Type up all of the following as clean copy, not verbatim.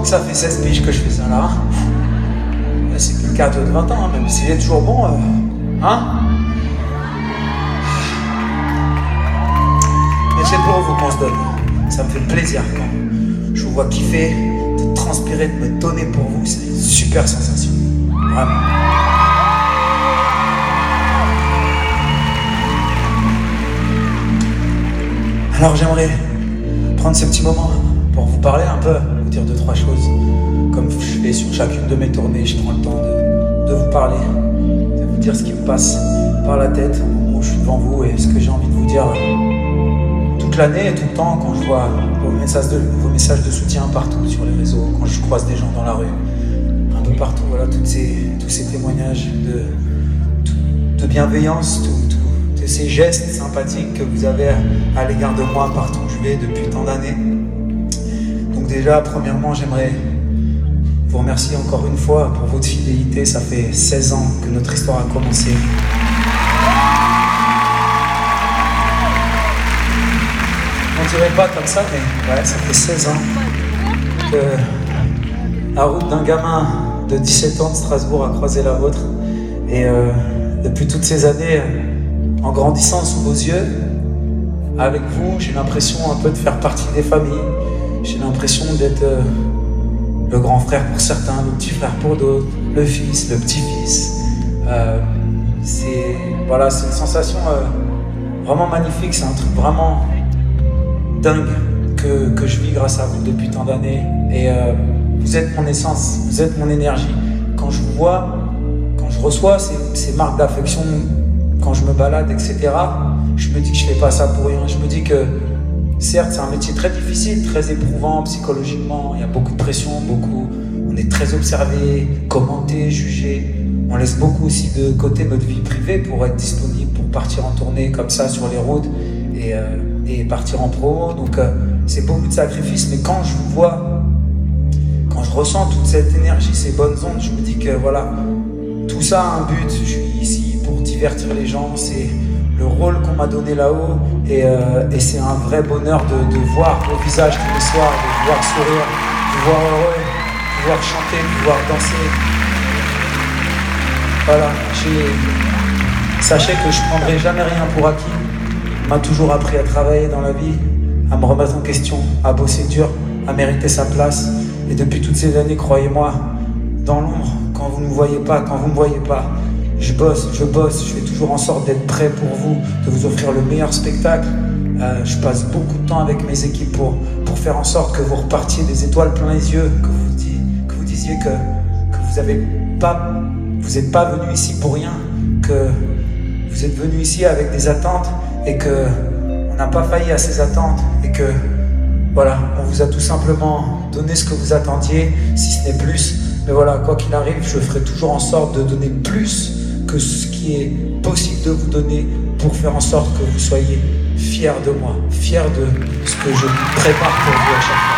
que ça fait 16 piges que je fais ça là. C'est plus le cas de 20 ans, hein, même s'il est toujours bon. Hein? Mais c'est pour vous qu'on se donne. Ça me fait plaisir quand je vous vois kiffer, de transpirer, de me donner pour vous. C'est une super sensation. Vraiment. Alors j'aimerais prendre ce petit moment pour vous parler un peu, vous dire 2-3 choses. Comme je fais sur chacune de mes tournées, je prends le temps de vous parler, de vous dire ce qui me passe par la tête au moment où je suis devant vous et ce que j'ai envie de vous dire toute l'année et tout le temps quand je vois vos messages de soutien partout sur les réseaux, quand je croise des gens dans la rue, un peu partout, voilà, tous ces témoignages de bienveillance, tous ces gestes sympathiques que vous avez à l'égard de moi partout où je vais depuis tant d'années. Donc déjà, premièrement, j'aimerais vous remercier encore une fois pour votre fidélité. Ça fait 16 ans que notre histoire a commencé. On dirait pas comme ça, mais ouais, ça fait 16 ans que la route d'un gamin de 17 ans de Strasbourg a croisé la vôtre. Et depuis toutes ces années, en grandissant sous vos yeux, avec vous, j'ai l'impression un peu de faire partie des familles. J'ai l'impression d'être le grand frère pour certains, le petit frère pour d'autres, le fils, le petit-fils. C'est une sensation vraiment magnifique, c'est un truc vraiment dingue que je vis grâce à vous depuis tant d'années. Et vous êtes mon essence, vous êtes mon énergie. Quand je vous vois, quand je reçois ces marques d'affection, quand je me balade, etc., je me dis que je fais pas ça pour rien. Je me dis que certes, c'est un métier très difficile, très éprouvant psychologiquement. Il y a beaucoup de pression, on est très observé, commenté, jugé. On laisse beaucoup aussi de côté notre vie privée pour être disponible, pour partir en tournée comme ça sur les routes et partir en promo. Donc c'est beaucoup de sacrifices, mais quand je vous vois, quand je ressens toute cette énergie, ces bonnes ondes, je me dis que voilà, tout ça a un but. Je suis ici pour divertir les gens, c'est le rôle qu'on m'a donné là-haut et c'est un vrai bonheur de voir vos visages tous les soirs, de vous voir sourire, de vous voir heureux, de vous voir chanter, de vous voir danser. Voilà, sachez que je ne prendrai jamais rien pour acquis. On m'a toujours appris à travailler dans la vie, à me remettre en question, à bosser dur, à mériter sa place. Et depuis toutes ces années, croyez-moi, dans l'ombre, quand vous ne me voyez pas, je bosse, je fais toujours en sorte d'être prêt pour vous, de vous offrir le meilleur spectacle. Je passe beaucoup de temps avec mes équipes pour faire en sorte que vous repartiez des étoiles plein les yeux, que vous disiez que vous n'êtes pas venu ici pour rien, que vous êtes venu ici avec des attentes et que on n'a pas failli à ces attentes et que voilà, on vous a tout simplement donné ce que vous attendiez, si ce n'est plus. Mais voilà, quoi qu'il arrive, je ferai toujours en sorte de donner plus que ce qui est possible de vous donner pour faire en sorte que vous soyez fiers de moi, fiers de ce que je prépare pour vous à chaque fois.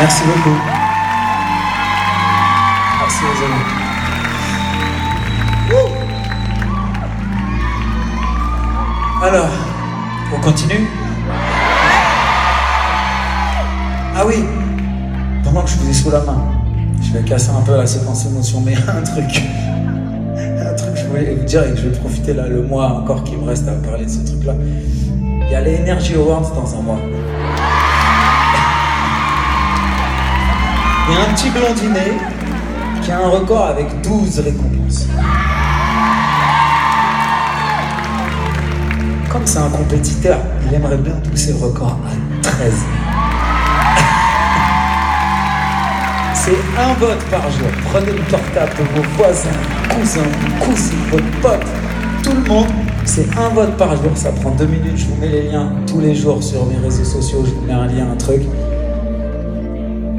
Merci beaucoup. Merci les amis. Alors, on continue ? oui, pendant que je vous ai sous la main, je vais casser un peu la séquence émotion, mais un truc que je voulais vous dire et que je vais profiter là, le mois encore qui me reste à parler de ce truc-là. Il y a les Energy Awards dans un mois. Il y a un petit blondinet qui a un record avec 12 récompenses. Comme c'est un compétiteur, il aimerait bien pousser le record à 13. C'est un vote par jour. Prenez le portable de vos voisins, cousins, cousines, votre pote, tout le monde. C'est un vote par jour. Ça prend 2 minutes. Je vous mets les liens tous les jours sur mes réseaux sociaux. Je vous mets un lien, un truc.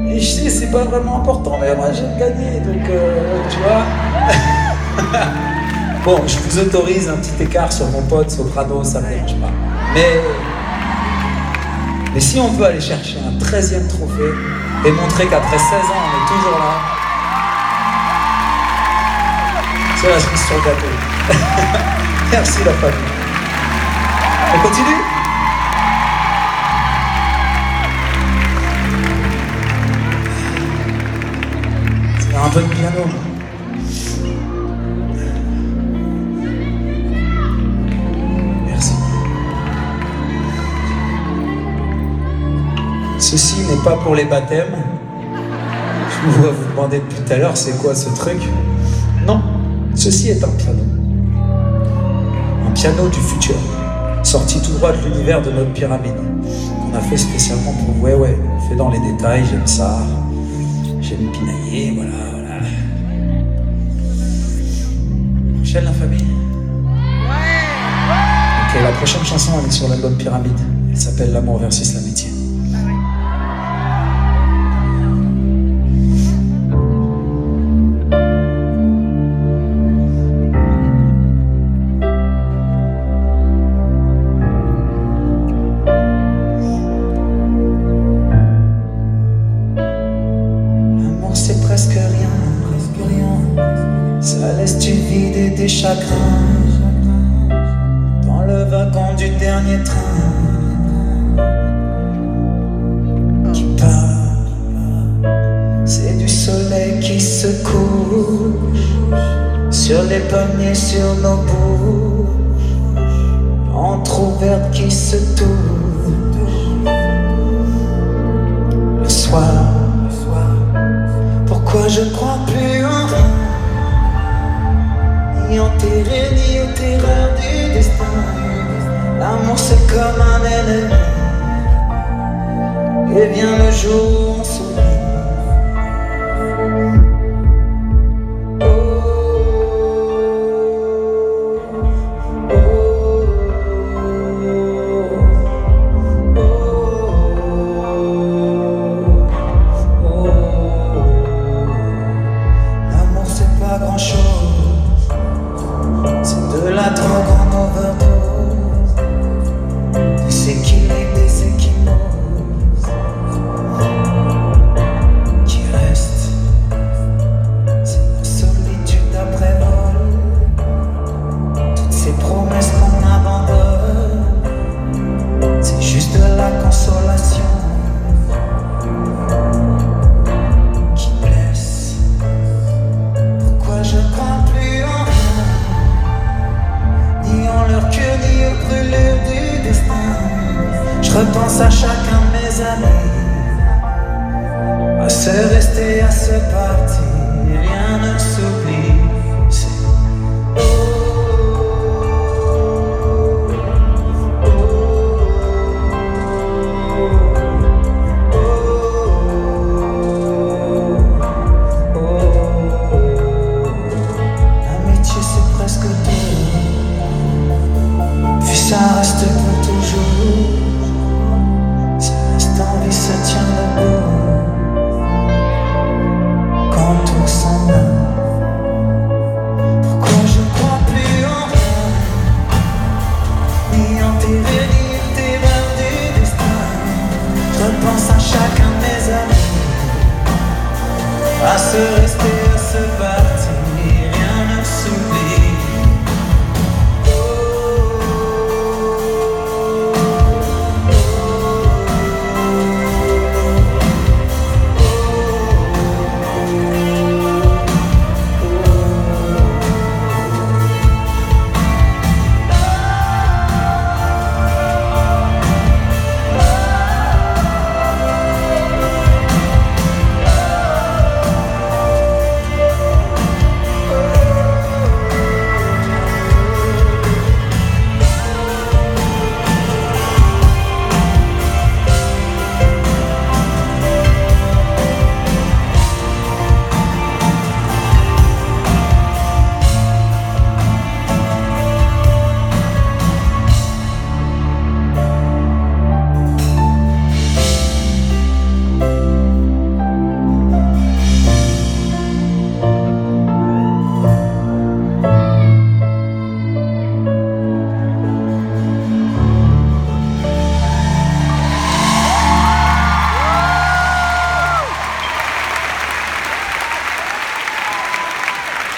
Et je sais, c'est pas vraiment important, mais moi j'aime gagner. Donc, tu vois. Bon, je vous autorise un petit écart sur mon pote Soprano, ça me dérange pas. Mais si on peut aller chercher un 13e trophée et montrer qu'après 16 ans, on est toujours là, c'est la cerise sur le gâteau. Merci la famille. On continue ? C'est un peu de piano. Ceci n'est pas pour les baptêmes. Je vous vois vous demander depuis tout à l'heure, c'est quoi ce truc? Non, ceci est un piano. Un piano du futur, sorti tout droit de l'univers de notre pyramide. On a fait spécialement pour vous. Ouais, on fait dans les détails, j'aime ça. J'aime pinailler, voilà. On enchaîne la famille. Ok, la prochaine chanson, elle est sur l'album Pyramide. Elle s'appelle L'amour versus l'amitié. Ça laisse du vide et des chagrins dans le wagon du dernier train qui part. C'est du soleil qui se couche sur les pommiers, sur nos bouches entrouvertes qui se touchent. Le soir, pourquoi je crois plus en rien, ni en terreur, ni aux terreurs du destin. L'amour c'est comme un ennemi, et vient le jour où on s'oublie. L'amour c'est pas grand chose, c'est de la drogue en overdose, des équilibres, des équimoses qui restent. C'est la solitude après vol, toutes ces promesses qu'on abandonne, c'est juste de la consolation qui blesse. Pourquoi je crois plus en rien, ni en leur cœur, ni aux brûlures du destin. Je repense à chacun de mes amis, à se rester, à se partir, rien ne s'oublie.